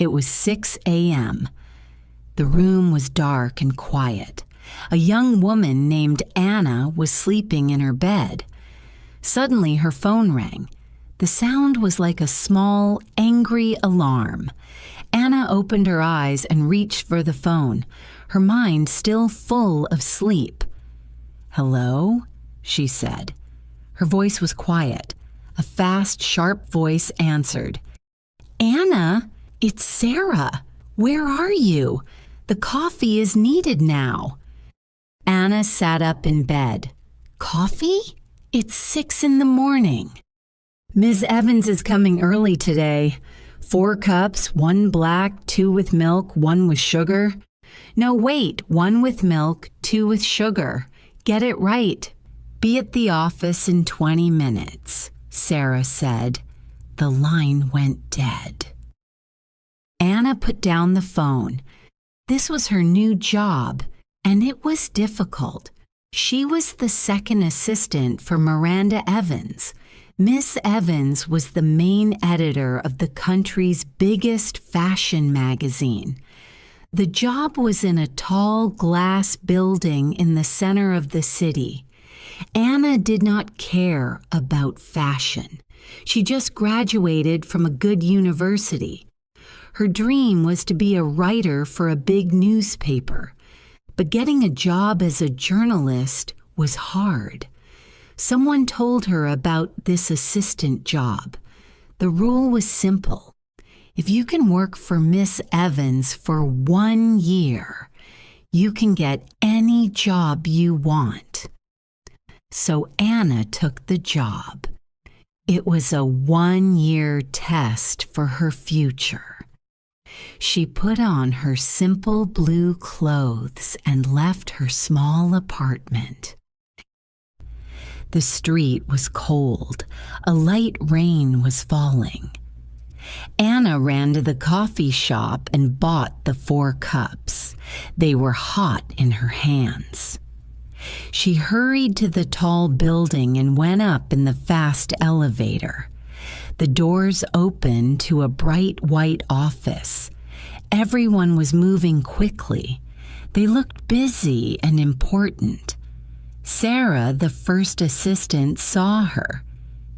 It was 6 a.m. The room was dark and quiet. A young woman named Anna was sleeping in her bed. Suddenly, her phone rang. The sound was like a small, angry alarm. Anna opened her eyes and reached for the phone, her mind still full of sleep. "Hello?" she said. Her voice was quiet. A fast, sharp voice answered. "Anna, it's Sarah. Where are you? The coffee is needed now." Anna sat up in bed. "Coffee? It's 6 in the morning." "Ms. Evans is coming early today. 4 cups, 1 black, 2 with milk, 1 with sugar." "No, wait, 1 with milk, 2 with sugar. Get it right." "Be at the office in 20 minutes, Sarah said. The line went dead. Anna put down the phone. This was her new job, and it was difficult. She was the second assistant for Miranda Evans. Miss Evans was the main editor of the country's biggest fashion magazine. The job was in a tall glass building in the center of the city. Anna did not care about fashion. She just graduated from a good university. Her dream was to be a writer for a big newspaper, but getting a job as a journalist was hard. Someone told her about this assistant job. The rule was simple. If you can work for Miss Evans for 1 year, you can get any job you want. So Anna took the job. It was a 1-year test for her future. She put on her simple blue clothes and left her small apartment. The street was cold. A light rain was falling. Anna ran to the coffee shop and bought the 4 cups. They were hot in her hands. She hurried to the tall building and went up in the fast elevator. The doors opened to a bright white office. Everyone was moving quickly. They looked busy and important. Sarah, the first assistant, saw her.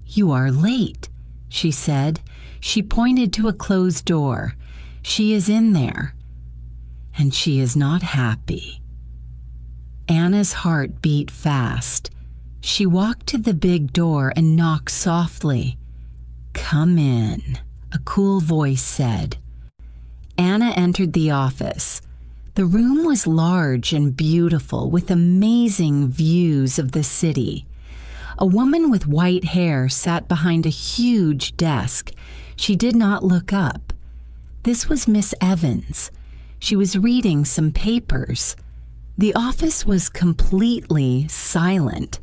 "You are late," she said. She pointed to a closed door. "She is in there." And she is not happy. Anna's heart beat fast. She walked to the big door and knocked softly. "Come in," a cool voice said. Anna entered the office. The room was large and beautiful, with amazing views of the city. A woman with white hair sat behind a huge desk. She did not look up. This was Miss Evans. She was reading some papers. The office was completely silent.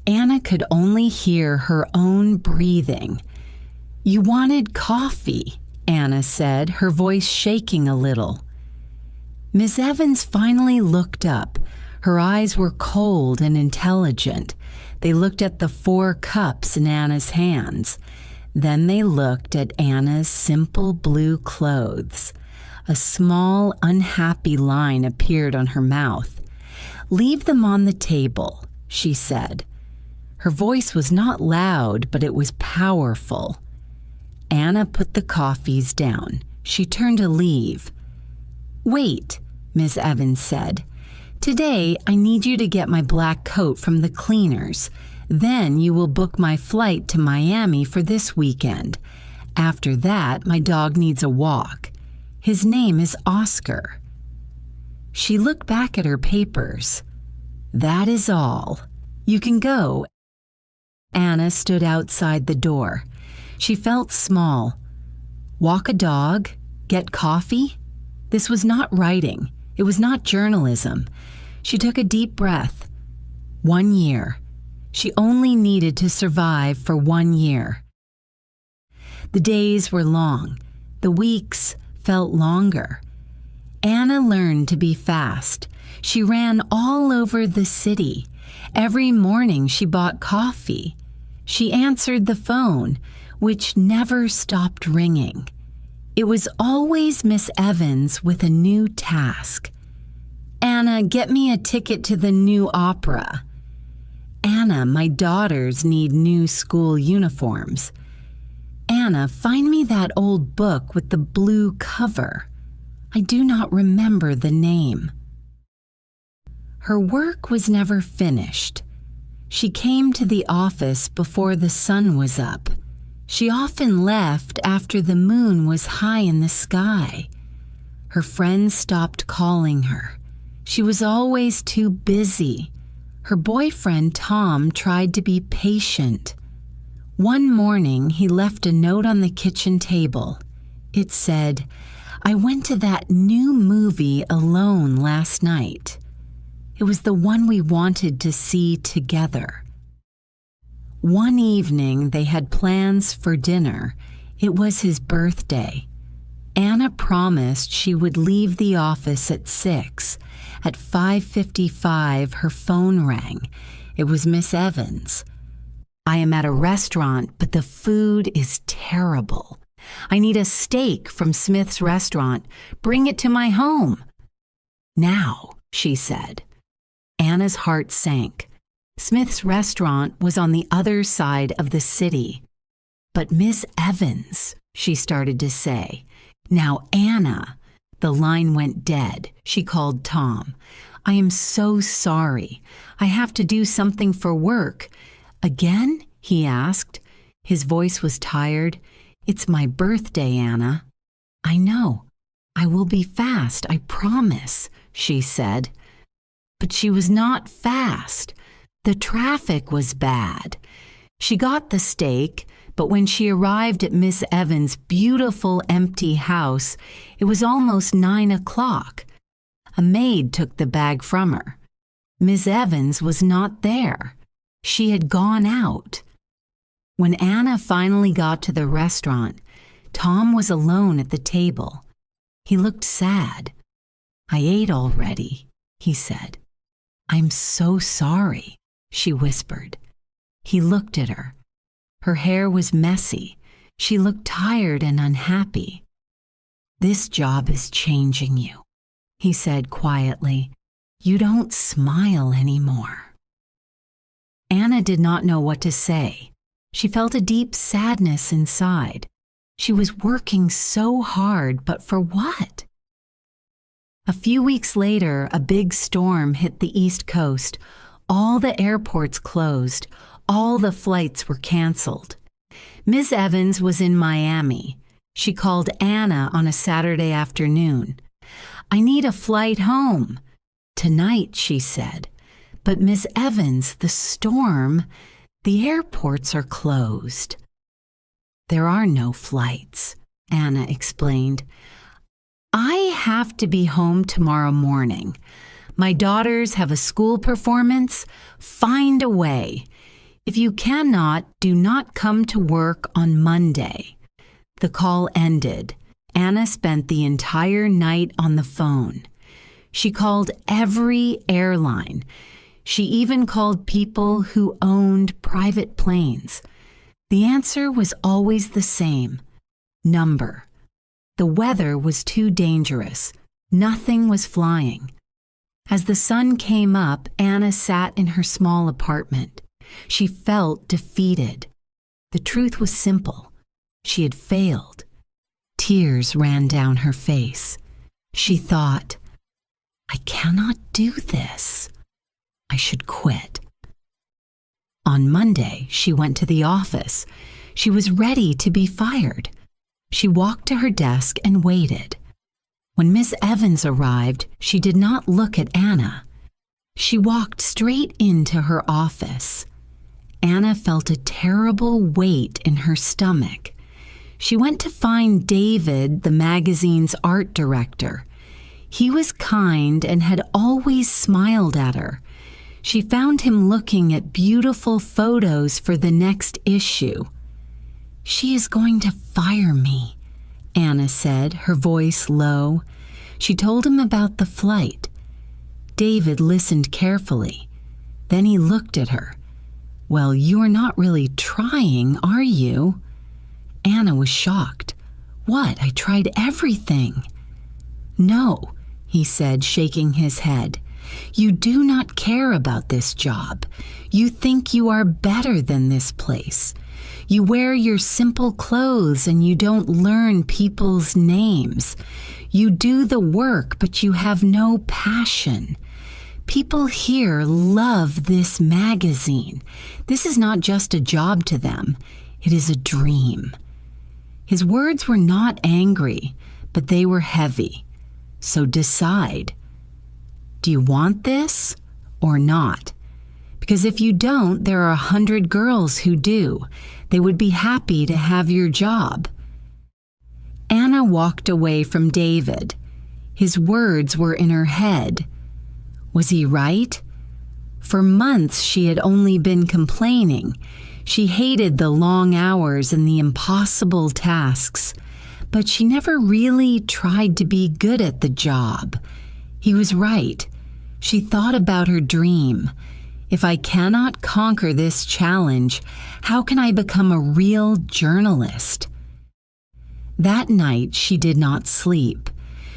Anna could only hear her own breathing. "You wanted coffee," Anna said, her voice shaking a little. Miss Evans finally looked up. Her eyes were cold and intelligent. They looked at the 4 cups in Anna's hands. Then they looked at Anna's simple blue clothes. A small, unhappy line appeared on her mouth. "Leave them on the table," she said. Her voice was not loud, but it was powerful. Anna put the coffees down. She turned to leave. "Wait," Miss Evans said. "Today, I need you to get my black coat from the cleaners. Then you will book my flight to Miami for this weekend. After that, my dog needs a walk. His name is Oscar." She looked back at her papers. "That is all. You can go." Anna stood outside the door. She felt small. Walk a dog? Get coffee? This was not writing. It was not journalism. She took a deep breath. 1 year. She only needed to survive for 1 year. The days were long. The weeks felt longer. Anna learned to be fast. She ran all over the city. Every morning she bought coffee. She answered the phone, which never stopped ringing. It was always Miss Evans with a new task. Anna, get me a ticket to the new opera. Anna, my daughters need new school uniforms. Anna, find me that old book with the blue cover. I do not remember the name. Her work was never finished. She came to the office before the sun was up. She often left after the moon was high in the sky. Her friends stopped calling her. She was always too busy. Her boyfriend, Tom, tried to be patient. One morning, he left a note on the kitchen table. It said, "I went to that new movie alone last night. It was the one we wanted to see together." One evening, they had plans for dinner. It was his birthday. Anna promised she would leave the office at 6. At 5:55, her phone rang. It was Miss Evans. "I am at a restaurant, but the food is terrible. I need a steak from Smith's restaurant. Bring it to my home." "Now," she said. Anna's heart sank. Smith's restaurant was on the other side of the city. "But Miss Evans," she started to say. "Now, Anna." The line went dead. She called Tom. "I am so sorry. I have to do something for work." "Again?" he asked. His voice was tired. "It's my birthday, Anna." "I know. I will be fast, I promise," she said. But she was not fast. The traffic was bad. She got the steak, but when she arrived at Miss Evans' beautiful empty house, it was almost 9 o'clock. A maid took the bag from her. Miss Evans was not there. She had gone out. When Anna finally got to the restaurant, Tom was alone at the table. He looked sad. "I ate already," he said. "I'm so sorry," she whispered. He looked at her. Her hair was messy. She looked tired and unhappy. "This job is changing you," he said quietly. "You don't smile anymore." Anna did not know what to say. She felt a deep sadness inside. She was working so hard, but for what? A few weeks later, a big storm hit the East Coast. All the airports closed. All the flights were canceled. Miss Evans was in Miami. She called Anna on a Saturday afternoon. "I need a flight home." "Tonight," she said. "But Miss Evans, the storm, the airports are closed." "There are no flights," Anna explained. "I have to be home tomorrow morning. My daughters have a school performance. Find a way. If you cannot, do not come to work on Monday." The call ended. Anna spent the entire night on the phone. She called every airline. She even called people who owned private planes. The answer was always the same: number. The weather was too dangerous. Nothing was flying. As the sun came up, Anna sat in her small apartment. She felt defeated. The truth was simple. She had failed. Tears ran down her face. She thought, "I cannot do this. I should quit." On Monday, she went to the office. She was ready to be fired. She walked to her desk and waited. When Miss Evans arrived, she did not look at Anna. She walked straight into her office. Anna felt a terrible weight in her stomach. She went to find David, the magazine's art director. He was kind and had always smiled at her. She found him looking at beautiful photos for the next issue. "She is going to fire me," Anna said, her voice low. She told him about the flight. David listened carefully. Then he looked at her. "Well, you are not really trying, are you?" Anna was shocked. What? I tried everything." "No," he said, shaking his head. "You do not care about this job. You think you are better than this place. You wear your simple clothes and you don't learn people's names. You do the work, but you have no passion. People here love this magazine. This is not just a job to them. It is a dream." His words were not angry, but they were heavy. So decide. Do you want this or not? Because if you don't, there are 100 girls who do. They would be happy to have your job. Anna walked away from David. His words were in her head. Was he right? For months she had only been complaining. She hated the long hours and the impossible tasks, but she never really tried to be good at the job. He was right. She thought about her dream. If I cannot conquer this challenge, how can I become a real journalist? That night she did not sleep.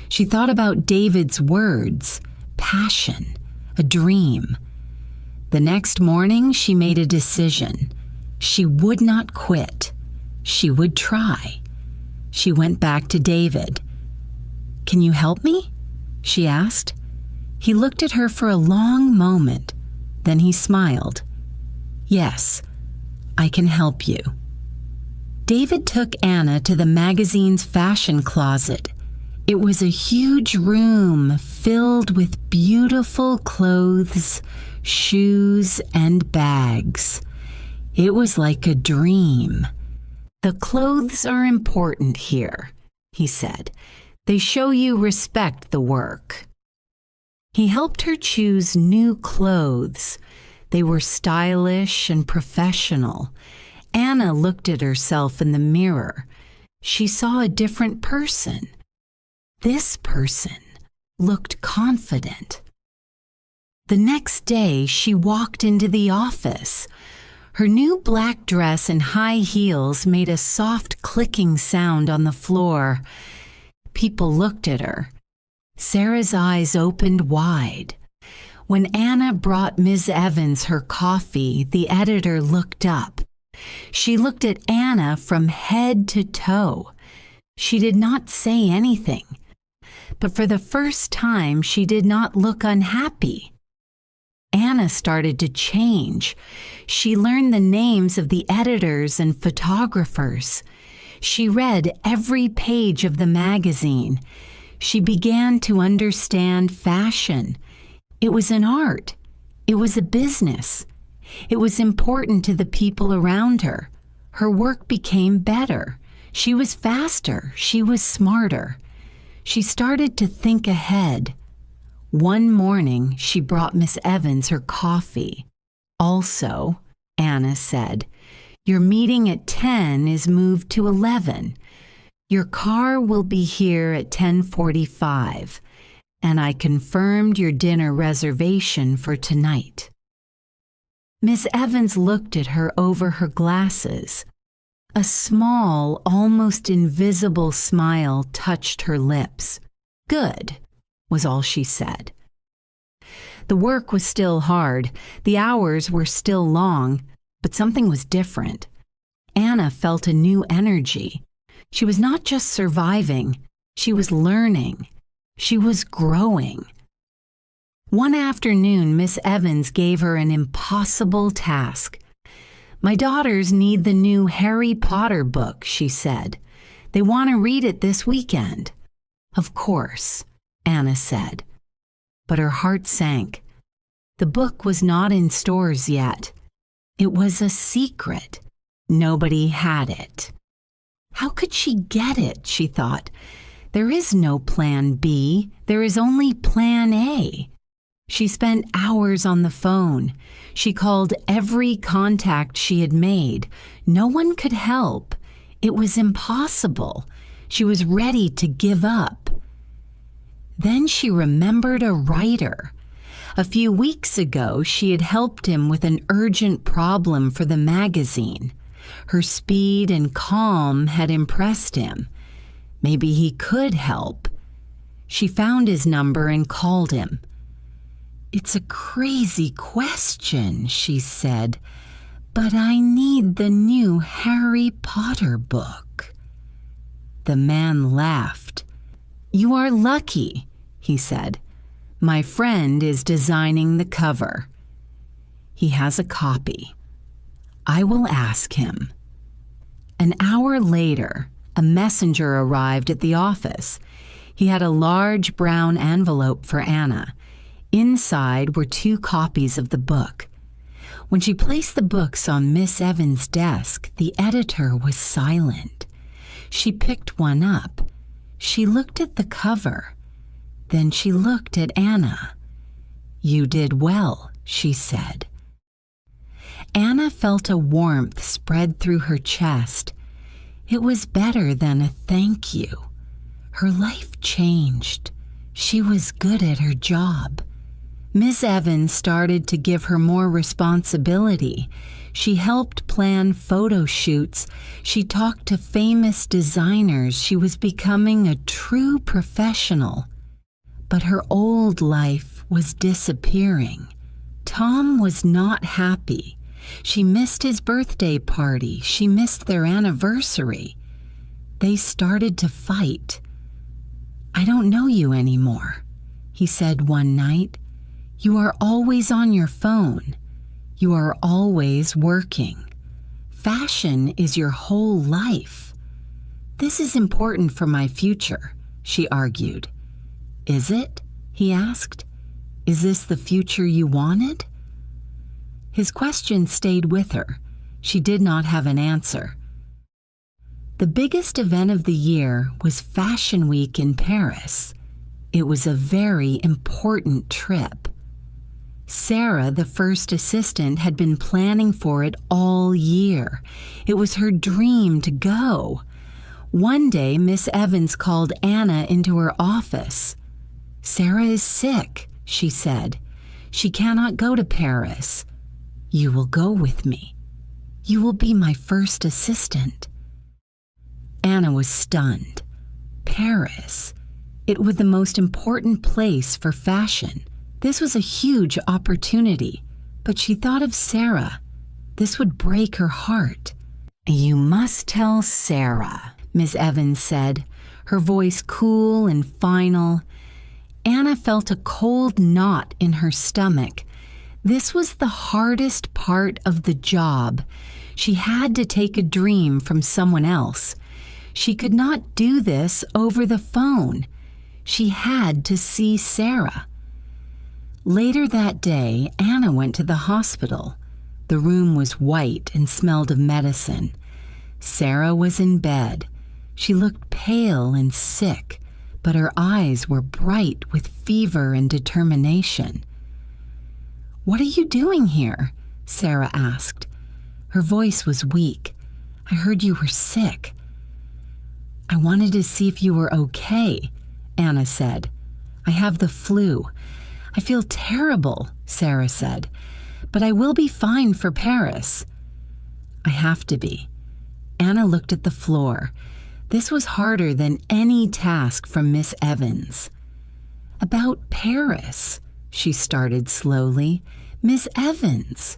She thought about David's words, passion, a dream. The next morning she made a decision. She would not quit. She would try. She went back to David. "Can you help me?" she asked. He looked at her for a long moment. Then he smiled. "Yes, I can help you." David took Anna to the magazine's fashion closet. It was a huge room filled with beautiful clothes, shoes, and bags. It was like a dream. "The clothes are important here," he said. "They show you respect the work." He helped her choose new clothes. They were stylish and professional. Anna looked at herself in the mirror. She saw a different person. This person looked confident. The next day, she walked into the office. Her new black dress and high heels made a soft clicking sound on the floor. People looked at her. Sarah's eyes opened wide. When Anna brought Ms. Evans her coffee, the editor looked up. She looked at Anna from head to toe. She did not say anything, but for the first time, she did not look unhappy. Anna started to change. She learned the names of the editors and photographers. She read every page of the magazine. She began to understand fashion. It was an art. It was a business. It was important to the people around her. Her work became better. She was faster. She was smarter. She started to think ahead. One morning, she brought Miss Evans her coffee. "Also," Anna said, "your meeting at 10 is moved to 11. Your car will be here at 10:45, and I confirmed your dinner reservation for tonight." Miss Evans looked at her over her glasses. A small, almost invisible smile touched her lips. "Good," was all she said. The work was still hard. The hours were still long, but something was different. Anna felt a new energy. She was not just surviving. She was learning. She was growing. One afternoon, Miss Evans gave her an impossible task. "My daughters need the new Harry Potter book," she said. "They want to read it this weekend." "Of course," Anna said. But her heart sank. The book was not in stores yet. It was a secret. Nobody had it. How could she get it, she thought. There is no plan B. There is only plan A. She spent hours on the phone. She called every contact she had made. No one could help. It was impossible. She was ready to give up. Then she remembered a writer. A few weeks ago, she had helped him with an urgent problem for the magazine. Her speed and calm had impressed him. Maybe he could help. She found his number and called him. "It's a crazy question," she said, "but I need the new Harry Potter book." The man laughed. "You are lucky," he said. "My friend is designing the cover. He has a copy. I will ask him." An hour later, a messenger arrived at the office. He had a large brown envelope for Anna. Inside were 2 copies of the book. When she placed the books on Miss Evans' desk, the editor was silent. She picked one up. She looked at the cover. Then she looked at Anna. "You did well," she said. Anna felt a warmth spread through her chest. It was better than a thank you. Her life changed. She was good at her job. Miss Evans started to give her more responsibility. She helped plan photo shoots. She talked to famous designers. She was becoming a true professional. But her old life was disappearing. Tom was not happy. She missed his birthday party. She missed their anniversary. They started to fight. "I don't know you anymore," he said one night. "You are always on your phone. You are always working. Fashion is your whole life." "This is important for my future," she argued. "Is it?" he asked. "Is this the future you wanted?" His question stayed with her. She did not have an answer. The biggest event of the year was Fashion Week in Paris. It was a very important trip. Sarah, the first assistant, had been planning for it all year. It was her dream to go. One day, Miss Evans called Anna into her office. "Sarah is sick," she said. "She cannot go to Paris. You will go with me. You will be my first assistant." Anna was stunned. Paris. It was the most important place for fashion. This was a huge opportunity, but she thought of Sarah. This would break her heart. "You must tell Sarah," Miss Evans said, her voice cool and final. Anna felt a cold knot in her stomach. This was the hardest part of the job. She had to take a dream from someone else. She could not do this over the phone. She had to see Sarah. Later that day, Anna went to the hospital. The room was white and smelled of medicine. Sarah was in bed. She looked pale and sick, but her eyes were bright with fever and determination. "What are you doing here?" Sarah asked. Her voice was weak. "I heard you were sick." "I wanted to see if you were okay," Anna said. "I have the flu. I feel terrible," Sarah said, "but I will be fine for Paris." "I have to be." Anna looked at the floor. This was harder than any task from Miss Evans. "About Paris," she started slowly. "Miss Evans.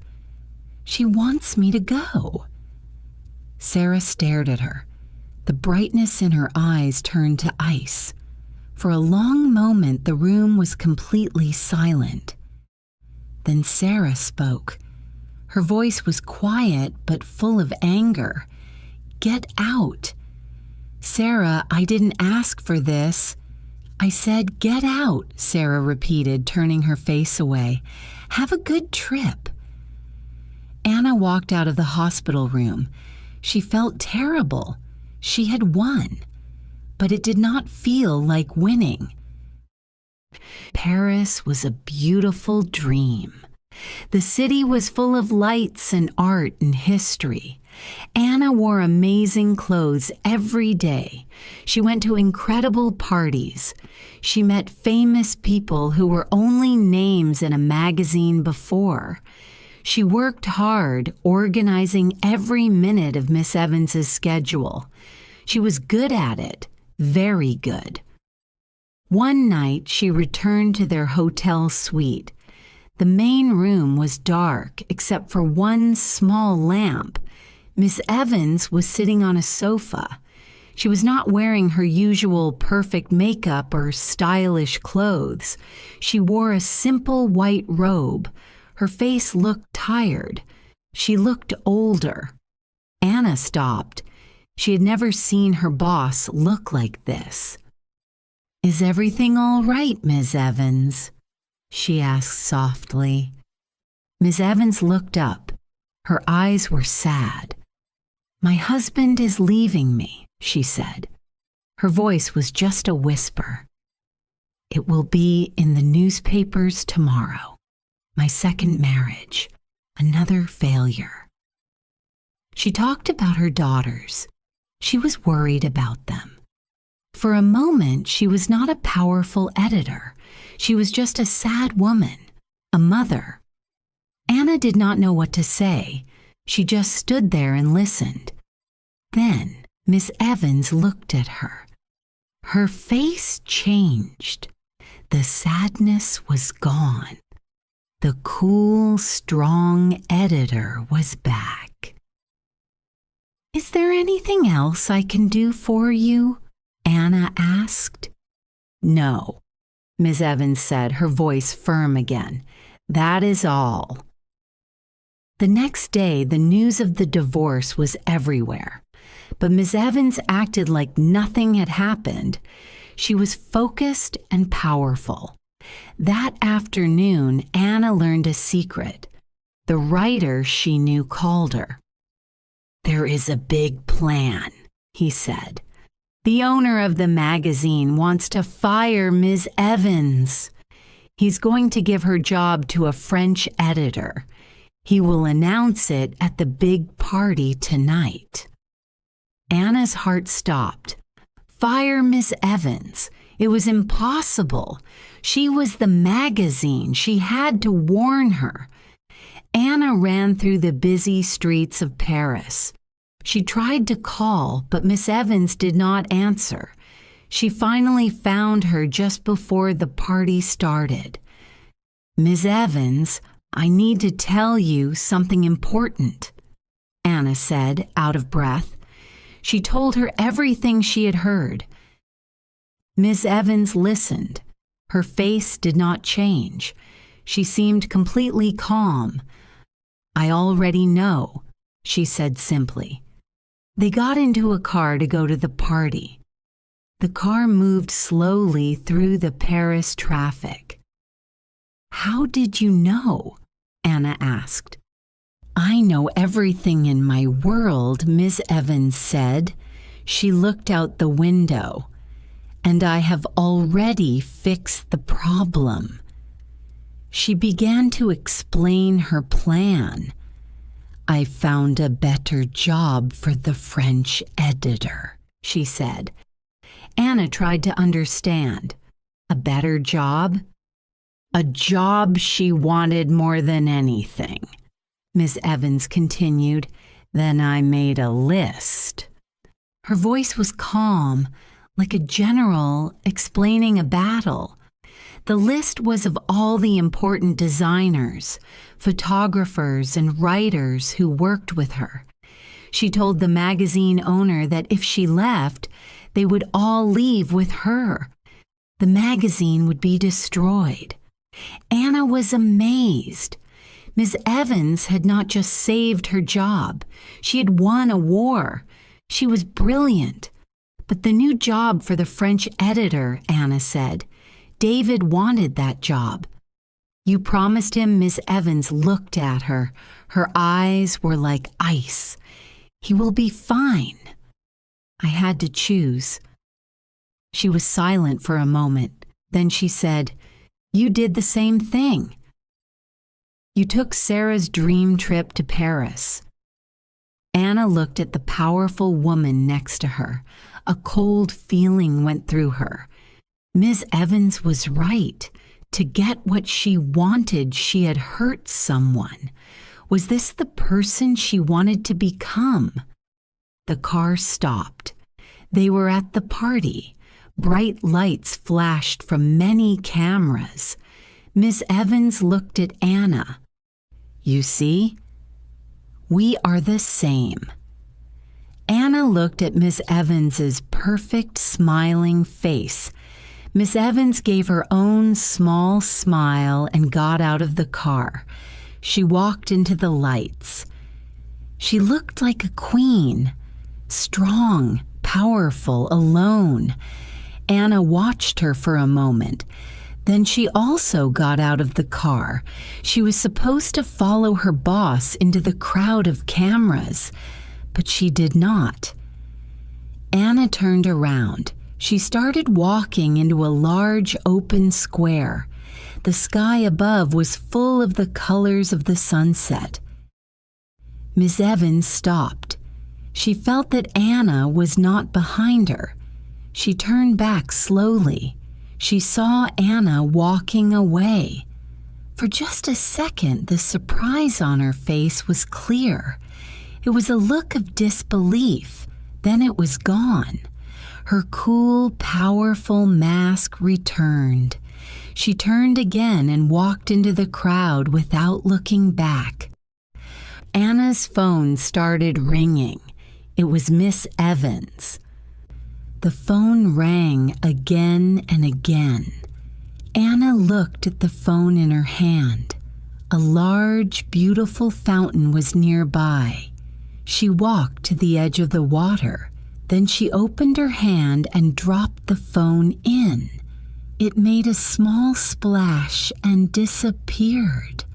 She wants me to go." Sarah stared at her. The brightness in her eyes turned to ice. For a long moment, the room was completely silent. Then Sarah spoke. Her voice was quiet but full of anger. "Get out." "Sarah, I didn't ask for this." "I said get out," Sarah repeated, turning her face away. "Have a good trip." Anna walked out of the hospital room. She felt terrible. She had won, but it did not feel like winning. Paris was a beautiful dream. The city was full of lights and art and history. Anna wore amazing clothes every day. She went to incredible parties. She met famous people who were only names in a magazine before. She worked hard, organizing every minute of Miss Evans's schedule. She was good at it, very good. One night she returned to their hotel suite. The main room was dark except for one small lamp. Miss Evans was sitting on a sofa. She was not wearing her usual perfect makeup or stylish clothes. She wore a simple white robe. Her face looked tired. She looked older. Anna stopped. She had never seen her boss look like this. "Is everything all right, Miss Evans?" she asked softly. Miss Evans looked up. Her eyes were sad. "My husband is leaving me," she said. Her voice was just a whisper. "It will be in the newspapers tomorrow. My second marriage. Another failure." She talked about her daughters. She was worried about them. For a moment, she was not a powerful editor. She was just a sad woman, a mother. Anna did not know what to say. She just stood there and listened. Then Miss Evans looked at her. Her face changed. The sadness was gone. The cool, strong editor was back. "Is there anything else I can do for you?" Anna asked. "No," Miss Evans said, her voice firm again. "That is all." The next day, the news of the divorce was everywhere. But Miss Evans acted like nothing had happened. She was focused and powerful. That afternoon, Anna learned a secret. The writer she knew called her. "There is a big plan," he said. "The owner of the magazine wants to fire Miss Evans. He's going to give her job to a French editor. He will announce it at the big party tonight." Anna's heart stopped. Fire Miss Evans. It was impossible. She was the magazine. She had to warn her. Anna ran through the busy streets of Paris. She tried to call, but Miss Evans did not answer. She finally found her just before the party started. "Miss Evans, I need to tell you something important," Anna said, out of breath. She told her everything she had heard. Miss Evans listened. Her face did not change. She seemed completely calm. "I already know," she said simply. They got into a car to go to the party. The car moved slowly through the Paris traffic. "How did you know?" Anna asked. "I know everything in my world," Miss Evans said. She looked out the window. "And I have already fixed the problem." She began to explain her plan. "I found a better job for the French editor," she said. Anna tried to understand. A better job? A job she wanted more than anything. Miss Evans continued. "Then I made a list." Her voice was calm, like a general explaining a battle. The list was of all the important designers, photographers, and writers who worked with her. She told the magazine owner that if she left, they would all leave with her. The magazine would be destroyed. Anna was amazed. Miss Evans had not just saved her job. She had won a war. She was brilliant. But the new job for the French editor, Anna said. David wanted that job. "You promised him?" Miss Evans looked at her. Her eyes were like ice. "He will be fine." I had to choose. She was silent for a moment. Then she said, "You did the same thing. You took Sarah's dream trip to Paris." Anna looked at the powerful woman next to her. A cold feeling went through her. Miss Evans was right. To get what she wanted, she had hurt someone. Was this the person she wanted to become? The car stopped. They were at the party. Bright lights flashed from many cameras. Miss Evans looked at Anna. You see? We are the same. Anna looked at Miss Evans's perfect smiling face. Miss Evans gave her own small smile and got out of the car. She walked into the lights. She looked like a queen, strong, powerful, alone. Anna watched her for a moment. Then she also got out of the car. She was supposed to follow her boss into the crowd of cameras, but she did not. Anna turned around. She started walking into a large open square. The sky above was full of the colors of the sunset. Miss Evans stopped. She felt that Anna was not behind her. She turned back slowly. She saw Anna walking away. For just a second, the surprise on her face was clear. It was a look of disbelief. Then it was gone. Her cool, powerful mask returned. She turned again and walked into the crowd without looking back. Anna's phone started ringing. It was Miss Evans. The phone rang again and again. Anna looked at the phone in her hand. A large, beautiful fountain was nearby. She walked to the edge of the water. Then she opened her hand and dropped the phone in. It made a small splash and disappeared.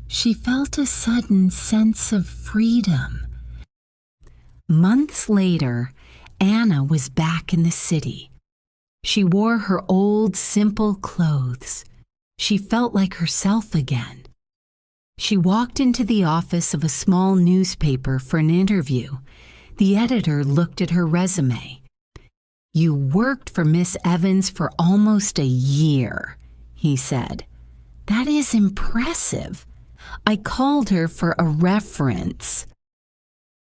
She felt a sudden sense of freedom. Months later, Anna was back in the city. She wore her old, simple clothes. She felt like herself again. She walked into the office of a small newspaper for an interview. The editor looked at her resume. You worked for Miss Evans for almost a year, he said. That is impressive. I called her for a reference.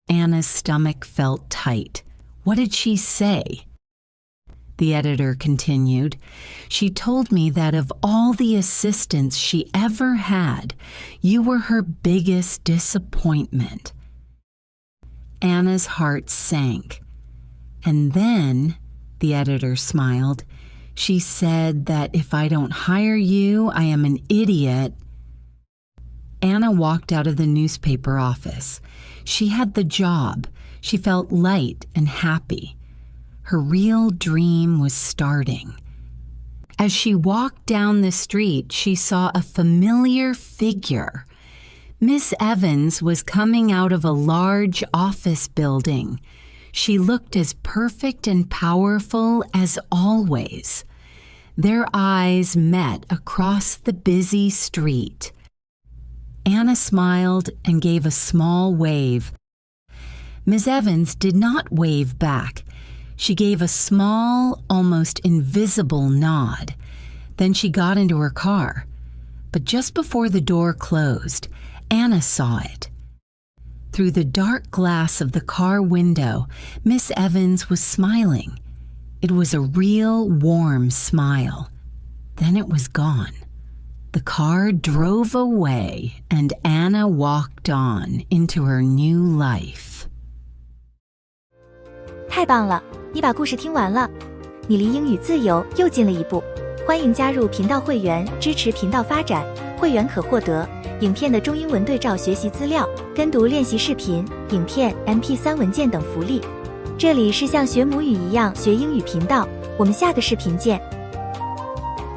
Anna's stomach felt tight. What did she say? The editor continued. She told me that of all the assistants she ever had, you were her biggest disappointment. Anna's heart sank. And then, the editor smiled, she said that if I don't hire you, I am an idiot. Anna walked out of the newspaper office. She had the job. She felt light and happy. Her real dream was starting. As she walked down the street, she saw a familiar figure. Miss Evans was coming out of a large office building. She looked as perfect and powerful as always. Their eyes met across the busy street. Anna smiled and gave a small wave. Miss Evans did not wave back. She gave a small, almost invisible nod. Then she got into her car. But just before the door closed, Anna saw it. Through the dark glass of the car window, Miss Evans was smiling. It was a real warm smile. Then it was gone. The car drove away, and Anna walked on into her new life. 太棒了，你把故事听完了，你离英语自由又近了一步。欢迎加入频道会员，支持频道发展。会员可获得影片的中英文对照学习资料、跟读练习视频、影片、MP3 文件等福利。这里是像学母语一样学英语频道，我们下个视频见。